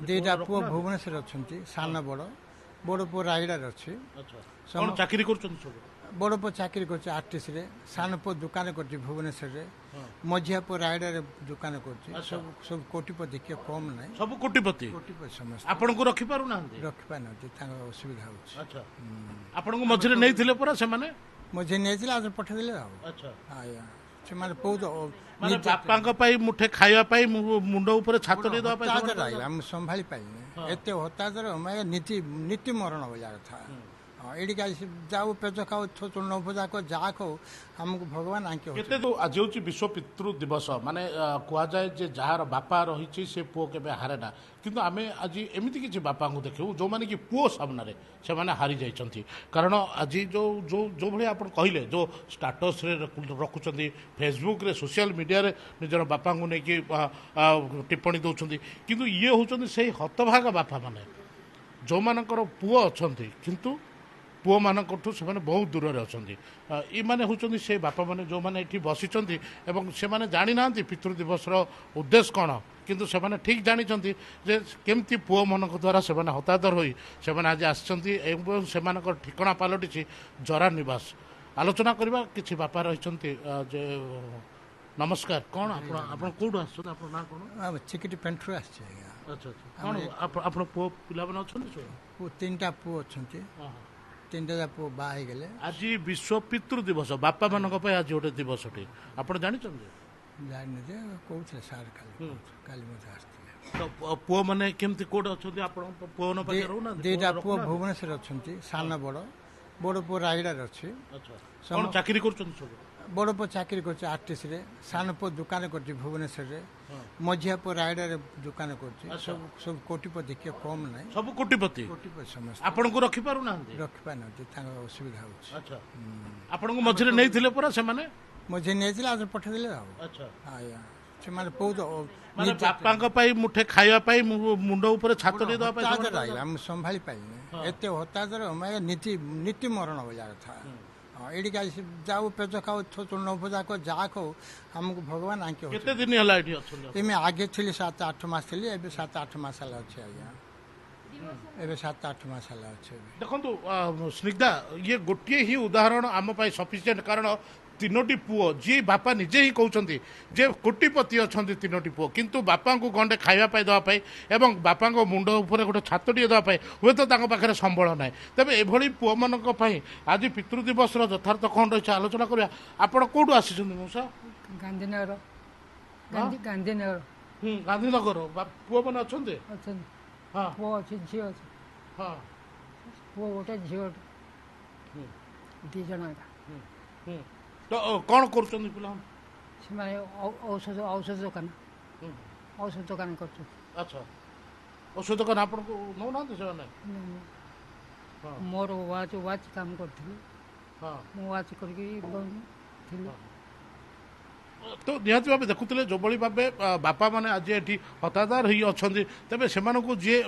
ଦୁଇଟା ପୁଅ ଭୁବନେଶ୍ୱର ଅଛନ୍ତି, ସାନ ବଡ଼ ବଡ଼ ପୁଅ ରାୟଗଡ଼ାରେ ଅଛି। ଚାକିରି କରୁଛନ୍ତି ସବୁ? ବଡ଼ ପୁଅ ଚାକିରି କରୁଛି ଆର୍ଟିସିରେ, ସାନ ପୁଅ ଦୋକାନ କରୁଛି ଭୁବନେଶ୍ୱରରେ, ମଝିଆ ପୁଅ ରାୟଗଡ଼ାରେ ଦୋକାନ କରୁଛି। ସବୁ କୋଟିପତି, କିଏ କମ୍ ନାହିଁ, ସବୁ କୋଟିପତି। ସମସ୍ତେ ଆପଣଙ୍କୁ ରଖିପାରୁନାହାନ୍ତି? ରଖିପାରୁନାହାନ୍ତି, ତାଙ୍କର ଅସୁବିଧା ହେଉଛି। ଆପଣଙ୍କୁ ମଝିରେ ନେଇଥିଲେ ପରା ସେମାନେ? ମଝିରେ ନେଇଥିଲେ ଆଉ ପଠେଇଦେଲେ ଆଉ। ଆଜ୍ଞା, ସେମାନେ ବହୁତ ବାପାଙ୍କ ପାଇଁ ମୁଠେ ଖାଇବା ପାଇଁ ମୁଣ୍ଡ ଉପରେ ଛାତ ଦେଇ ଦେବା ପାଇଁ ଆମେ ସମ୍ଭାଳି ପାରିଲେ ଏତେ ହତାଦର ନୀତି ମରଣ ଭଳିଆ କଥା। ଏଠିକି ଯାଉ ପେଜ ଖାଉ ନ ଭଜା ଖାଉ ଯାହା ଖାଉ ଆମକୁ ଭଗବାନ ଆଙ୍କି କେତେ। ଆଜି ହେଉଛି ବିଶ୍ୱ ପିତୃ ଦିବସ। ମାନେ କୁହାଯାଏ ଯେ ଯାହାର ବାପା ରହିଛି ସେ ପୁଅ କେବେ ହାରେ ନା, କିନ୍ତୁ ଆମେ ଆଜି ଏମିତି କିଛି ବାପାଙ୍କୁ ଦେଖିବୁ ଯେଉଁମାନେ କି ପୁଅ ସାମ୍ନାରେ ସେମାନେ ହାରି ଯାଇଛନ୍ତି। କାରଣ ଆଜି ଯେଉଁଭଳି ଆପଣ କହିଲେ, ଯେଉଁ ଷ୍ଟାଟସ୍ରେ ରଖୁଛନ୍ତି, ଫେସବୁକ୍ରେ, ସୋସିଆଲ ମିଡ଼ିଆରେ ନିଜର ବାପାଙ୍କୁ ନେଇକି ଟିପ୍ପଣୀ ଦେଉଛନ୍ତି, କିନ୍ତୁ ଇଏ ହେଉଛନ୍ତି ସେଇ ହତଭାଗା ବାପାମାନେ ଯେଉଁମାନଙ୍କର ପୁଅ ଅଛନ୍ତି କିନ୍ତୁ ପୁଅମାନଙ୍କଠୁ ସେମାନେ ବହୁତ ଦୂରରେ ଅଛନ୍ତି। ଏମାନେ ହେଉଛନ୍ତି ସେ ବାପାମାନେ ଯେଉଁମାନେ ଏଠି ବସିଛନ୍ତି ଏବଂ ସେମାନେ ଜାଣିନାହାନ୍ତି ପିତୃ ଦିବସର ଉଦ୍ଦେଶ୍ୟ କ'ଣ, କିନ୍ତୁ ସେମାନେ ଠିକ୍ ଜାଣିଛନ୍ତି ଯେ କେମିତି ପୁଅମାନଙ୍କ ଦ୍ୱାରା ସେମାନେ ହତାଦର ହୋଇ ସେମାନେ ଆଜି ଆସିଛନ୍ତି ଏବଂ ସେମାନଙ୍କର ଠିକଣା ପାଲଟିଛି ଜରା ନିବାସ। ଆଲୋଚନା କରିବା କିଛି ବାପା ରହିଛନ୍ତି। ଯେ ନମସ୍କାର, କ'ଣ ଆପଣ କେଉଁଠୁ ଆସୁଛନ୍ତି? ଆପଣଙ୍କ ନାଁ କ'ଣ? ଚିକିଟି ପେଣ୍ଟରୁ ଆସିଛି ଆଜ୍ଞା। ଆଚ୍ଛା ଆଚ୍ଛା, କ'ଣ ଆପଣ ପୁଅ ପିଲାମାନେ ଅଛନ୍ତି? ତିନିଟା ପୁଅ ଅଛନ୍ତି, ତିନିଟା ପୁଅ ବାହା ହେଇଗଲେ। ଆଜି ବିଶ୍ୱ ପିତୃ ଦିବସ, ବାପାମାନଙ୍କ ପାଇଁ ଆଜି ଗୋଟେ ଦିବସଟି, ଆପଣ ଜାଣିଛନ୍ତି? ଜାଣିନି ଯେ କହୁଥିଲେ ସାର୍ କାଲି ମଧ୍ୟ ଆସିଥିଲେ। ତ ପୁଅମାନେ କେମିତି କୋଉଠି ଅଛନ୍ତି? ଆପଣଙ୍କ ପୁଅ ପାଖରେ ରହୁନାହାନ୍ତି? ଦୁଇଟା ପୁଅ ଭୁବନେଶ୍ୱର ଅଛନ୍ତି, ସାନ ବଡ଼ ବଡ଼ ପୁଅ ରାୟଗଡ଼ାରେ ଅଛି। କ'ଣ ଚାକିରି କରୁଛନ୍ତି ସବୁ? ବଡ଼ ପୁଅ ଚାକିରି କରୁଛି ଆର୍ଟିସିରେ, ସାନ ପୁଅ ଦୋକାନ କରୁଛି ଭୁବନେଶ୍ୱରରେ, ମଝିଆ ପୁଅ ରାୟଗଡ଼ାରେ ଦୋକାନ କରୁଛି। ସବୁ କୋଟିପତି, କିଏ କମ୍ ନାହିଁ, ସବୁ କୋଟିପତି। ସମସ୍ତେ ଆପଣଙ୍କୁ ରଖିପାରୁନାହାନ୍ତି? ରଖିପାରୁନାହାନ୍ତି, ତାଙ୍କର ଅସୁବିଧା ହେଉଛି। ଆପଣଙ୍କୁ ମଝିରେ ନେଇଥିଲେ ପରା ସେମାନେ? ମଝିରେ ନେଇଥିଲେ ଆଉ ପଠେଇଦେଲେ ଆଉ। ଆଜ୍ଞା, ସେମାନେ ବହୁତ ବାପାଙ୍କ ପାଇଁ ମୁଠେ ଖାଇବା ପାଇଁ ମୁଣ୍ଡ ଉପରେ ଛାତ ଦେଇ ଦେବା ପାଇଁ ଆମେ ସମ୍ଭାଳି ପାରିଲେ ଏତେ ହତାଦର ନୀତି ମରଣ ଭଳିଆ କଥା। ଏଠିକି ଯାଉ ପେଜ ଖାଉ ନ ଭଜା ଖାଉ ଯାହା ଖାଉ ଆମକୁ ଭଗବାନ ଆଙ୍କି। କେତେ ଦିନ ହେଲା ଏଠି ଅଛନ୍ତି? ଏମେ ଆଗେ ଥିଲି 7-8 ମାସ ଥିଲି, ଏବେ 7-8 ମାସ ହେଲା ଅଛି ଆଜ୍ଞା। ଏବେ 7-8 ମାସ ହେଲା ଅଛି। ଦେଖନ୍ତୁ ସ୍ନିଗ୍ଧା, ଇଏ ଗୋଟିଏ ହିଁ ଉଦାହରଣ ଆମ ପାଇଁ ସଫିସିଏଣ୍ଟ। କାରଣ ତିନୋଟି ପୁଅ, ଯିଏ ବାପା ନିଜେ ହିଁ କହୁଛନ୍ତି ଯେ କୋଟିପତି ଅଛନ୍ତି ତିନୋଟି ପୁଅ, କିନ୍ତୁ ବାପାଙ୍କୁ ଗଣ୍ଡେ ଖାଇବା ପାଇଁ ଦେବା ପାଇଁ ଏବଂ ବାପାଙ୍କ ମୁଣ୍ଡ ଉପରେ ଗୋଟେ ଛାତଟିଏ ଦେବା ପାଇଁ ହୁଏତ ତାଙ୍କ ପାଖରେ ସମ୍ବଳ ନାହିଁ। ତେବେ ଏଭଳି ପୁଅମାନଙ୍କ ପାଇଁ ଆଜି ପିତୃ ଦିବସର ଯଥାର୍ଥ କ'ଣ ରହିଛି ଆଲୋଚନା କରିବା। ଆପଣ କେଉଁଠୁ ଆସିଛନ୍ତି ମଉସା? ଗାନ୍ଧୀନଗର। ଗାନ୍ଧୀନଗର। ଗାନ୍ଧୀନଗର। ପୁଅମାନେ ଅଛନ୍ତି? ହଁ, ପୁଅ ଅଛି, ଝିଅ ଅଛି। ହଁ, ପୁଅ ଗୋଟେ, ଝିଅ ଗୋଟେ, 2 ଜଣ ଏକା। ତ କ'ଣ କରୁଛନ୍ତି ପିଲାମାନେ? ସେମାନେ ଔଷଧ ଦୋକାନ କରୁଛନ୍ତି। ଆଚ୍ଛା, ଔଷଧ ଦୋକାନ ଆପଣଙ୍କୁ ନେଉନାହାନ୍ତି ସେମାନେ? ମୋର ୱାଚ୍ କାମ କରିଥିଲି, ମୁଁ ୱାଚ୍ କରିକି ଥିଲି। ତ ନିହାତି ଭାବେ ଦେଖୁଥିଲେ ଯେଉଁଭଳି ଭାବେ ବାପାମାନେ ଆଜି ଏଠି ହତାଦାର ହୋଇ ଅଛନ୍ତି, ତେବେ ସେମାନଙ୍କୁ ଯିଏ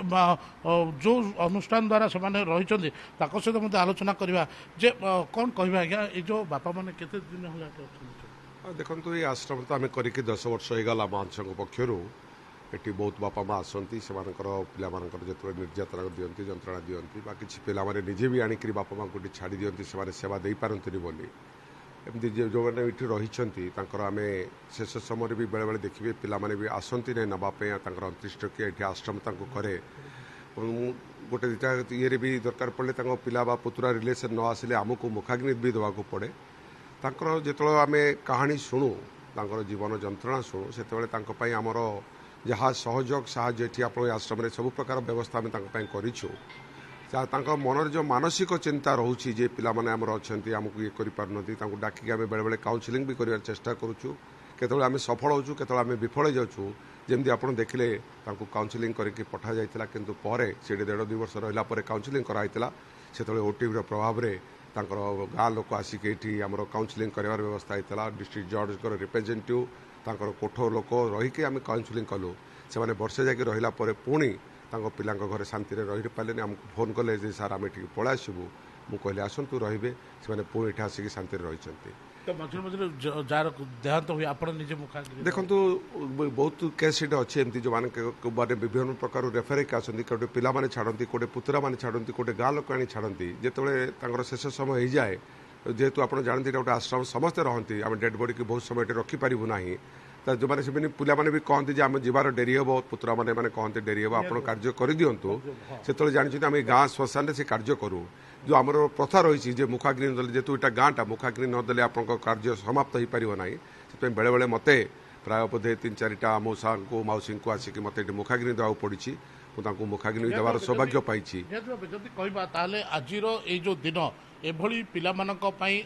ଯେଉଁ ଅନୁଷ୍ଠାନ ଦ୍ୱାରା ସେମାନେ ରହିଛନ୍ତି ତାଙ୍କ ସହିତ ମଧ୍ୟ ଆଲୋଚନା କରିବା ଯେ କ'ଣ କହିବା ଆଜ୍ଞା, ଏଇ ଯେଉଁ ବାପାମାନେ କେତେ ଦିନ ହେଲା ଏଠି ଅଛନ୍ତି? ଦେଖନ୍ତୁ, ଏଇ ଆଶ୍ରମ ତ ଆମେ କରିକି 10 ବର୍ଷ ହେଇଗଲା। ମହାଂସଙ୍କ ପକ୍ଷରୁ ଏଠି ବହୁତ ବାପା ମା ଆସନ୍ତି, ସେମାନଙ୍କର ପିଲାମାନଙ୍କର ଯେତେବେଳେ ନିର୍ଯାତନା ଦିଅନ୍ତି, ଯନ୍ତ୍ରଣା ଦିଅନ୍ତି, ବା କିଛି ପିଲାମାନେ ନିଜେ ବି ଆଣିକରି ବାପା ମାଆଙ୍କୁ ଏଠି ଛାଡ଼ି ଦିଅନ୍ତି, ସେମାନେ ସେବା ଦେଇପାରନ୍ତିନି ବୋଲି। ଏମିତି ଯେଉଁମାନେ ଏଠି ରହିଛନ୍ତି ତାଙ୍କର ଆମେ ଶେଷ ସମୟରେ ବି ବେଳେବେଳେ ଦେଖିବେ ପିଲାମାନେ ବି ଆସନ୍ତି ନାହିଁ ନେବା ପାଇଁ, ତାଙ୍କର ଅନ୍ତ୍ୟେଷ୍ଟିକ୍ରିୟା ଏଠି ଆଶ୍ରମ ତାଙ୍କୁ କରେ। ଗୋଟେ ଦୁଇଟା ଇଏରେ ବି ଦରକାର ପଡ଼ିଲେ ତାଙ୍କ ପିଲା ବା ପୁତୁରା ରିଲେସନ୍ ନ ଆସିଲେ ଆମକୁ ମୁଖାଗ୍ନି ବି ଦେବାକୁ ପଡ଼େ। ତାଙ୍କର ଯେତେବେଳେ ଆମେ କାହାଣୀ ଶୁଣୁ, ତାଙ୍କର ଜୀବନ ଯନ୍ତ୍ରଣା ଶୁଣୁ, ସେତେବେଳେ ତାଙ୍କ ପାଇଁ ଆମର ଯାହା ସହଯୋଗ ସାହାଯ୍ୟ ଏଠି ଆପଣ ଆଶ୍ରମରେ ସବୁ ପ୍ରକାର ବ୍ୟବସ୍ଥା ଆମେ ତାଙ୍କ ପାଇଁ କରିଛୁ। ତାଙ୍କ ମନରେ ଯେଉଁ ମାନସିକ ଚିନ୍ତା ରହୁଛି ଯେ ପିଲାମାନେ ଆମର ଅଛନ୍ତି, ଆମକୁ ଇଏ କରିପାରୁନାହାନ୍ତି, ତାଙ୍କୁ ଡାକିକି ଆମେ ବେଳେବେଳେ କାଉନସିଲିଂ ବି କରିବାର ଚେଷ୍ଟା କରୁଛୁ। କେତେବେଳେ ଆମେ ସଫଳ ହେଉଛୁ, କେତେବେଳେ ଆମେ ବିଫଳ ଯାଉଛୁ। ଯେମିତି ଆପଣ ଦେଖିଲେ ତାଙ୍କୁ କାଉନସିଲିଂ କରିକି ପଠାଯାଇଥିଲା, କିନ୍ତୁ ପରେ ସେଠି 1.5-2 ବର୍ଷ ରହିଲା ପରେ କାଉନସିଲିଂ କରାଯାଇଥିଲା। ସେତେବେଳେ ଓଟିଭିର ପ୍ରଭାବରେ ତାଙ୍କର ଗାଁ ଲୋକ ଆସିକି ଏଠି ଆମର କାଉନସିଲିଂ କରିବାର ବ୍ୟବସ୍ଥା ହେଇଥିଲା। ଡିଷ୍ଟ୍ରିକ୍ଟ ଜଜ୍ଙ୍କର ରିପ୍ରେଜେଣ୍ଟେଟିଭ୍, ତାଙ୍କର କୋଠ ଲୋକ ରହିକି ଆମେ କାଉନସିଲିଂ କଲୁ। ସେମାନେ ବର୍ଷେ ଯାଇକି ରହିଲା ପରେ ପୁଣି ତାଙ୍କ ପିଲାଙ୍କ ଘରେ ଶାନ୍ତିରେ ରହିପାରିଲେନି। ଆମକୁ ଫୋନ୍ କଲେ ଯେ ସାର୍ ଆମେ ଏଠିକି ପଳାଇ ଆସିବୁ। ମୁଁ କହିଲି ଆସନ୍ତୁ ରହିବେ। ସେମାନେ ପୁଣି ଏଠି ଆସିକି ଶାନ୍ତିରେ ରହିଛନ୍ତି। ତ ମଝିରେ ମଝିରେ ଯାହାର ଦେହାନ୍ତ ହୁଏ ଆପଣ ନିଜେ ମୁଖାଗ୍ନି ଦେଖନ୍ତୁ ବହୁତ କେସ୍ ଏଇଟା ଅଛି ଏମିତି ଯେଉଁମାନେ ମାନେ ବିଭିନ୍ନ ପ୍ରକାର ରେଫରେକ୍ ଆସନ୍ତି ଗୋଟେ ପିଲାମାନେ ଛାଡ଼ନ୍ତି ଗୋଟେ ପୁତୁରାମାନେ ଛାଡ଼ନ୍ତି ଗୋଟେ ଗାଁ ଲୋକ ଆଣି ଛାଡ଼ନ୍ତି ଯେତେବେଳେ ତାଙ୍କର ଶେଷ ସମୟ ହେଇଯାଏ ଯେହେତୁ ଆପଣ ଜାଣନ୍ତି ଏଇଟା ଗୋଟେ ଆଶ୍ରମ ସମସ୍ତେ ରହନ୍ତି ଆମେ ଡେଡ୍ ବଡ଼ିକି ବହୁତ ସମୟ ଏଠି ରଖିପାରିବୁ ନାହିଁ ତ ଯେଉଁମାନେ ସେମାନେ ପିଲାମାନେ ବି କହନ୍ତି ଯେ ଆମେ ଯିବାର ଡେରି ହେବ ପୁତୁରାମାନେ ମାନେ କହନ୍ତି ଡେରି ହେବ ଆପଣ କାର୍ଯ୍ୟ କରିଦିଅନ୍ତୁ ସେତେବେଳେ ଜାଣିଛନ୍ତି ଆମେ ଗାଁ ଶ୍ମଶାନରେ ସେ କାର୍ଯ୍ୟ କରୁ ଯେଉଁ ଆମର ପ୍ରଥା ରହିଛି ଯେ ମୁଖାଗ୍ନି ନଦେଲେ ଯେହେତୁ ଏଇଟା ଗାଁଟା ମୁଖାଗ୍ନି ନଦେଲେ ଆପଣଙ୍କ କାର୍ଯ୍ୟ ସମାପ୍ତ ହୋଇପାରିବ ନାହିଁ ସେଥିପାଇଁ ବେଳେବେଳେ ମୋତେ ପ୍ରାୟ ବୋଧେ 3-4ଟା ମଉସାଙ୍କୁ ମାଉସୀଙ୍କୁ ଆସିକି ମୋତେ ଏଠି ମୁଖାଗ୍ନି ଦେବାକୁ ପଡ଼ିଛି ମୁଁ ତାଙ୍କୁ ମୁଖାଗ୍ନି ଦେବାର ସୌଭାଗ୍ୟ ପାଇଛି ଯଦି କହିବା ତାହେଲେ ଆଜିର ଏଇ ଯେଉଁ ଦିନ ଏଭଳି ପିଲାମାନଙ୍କ ପାଇଁ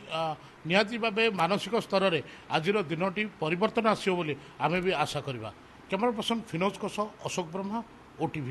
ନିହାତି ଭାବେ ମାନସିକ ସ୍ତରରେ ଆଜିର ଦିନଟି ପରିବର୍ତ୍ତନ ଆସିବ ବୋଲି ଆମେ ବି ଆଶା କରିବା କ୍ୟାମେରା ପର୍ସନ ଫିନୋଜଙ୍କ ସହ ଅଶୋକ ବ୍ରହ୍ମା OTV।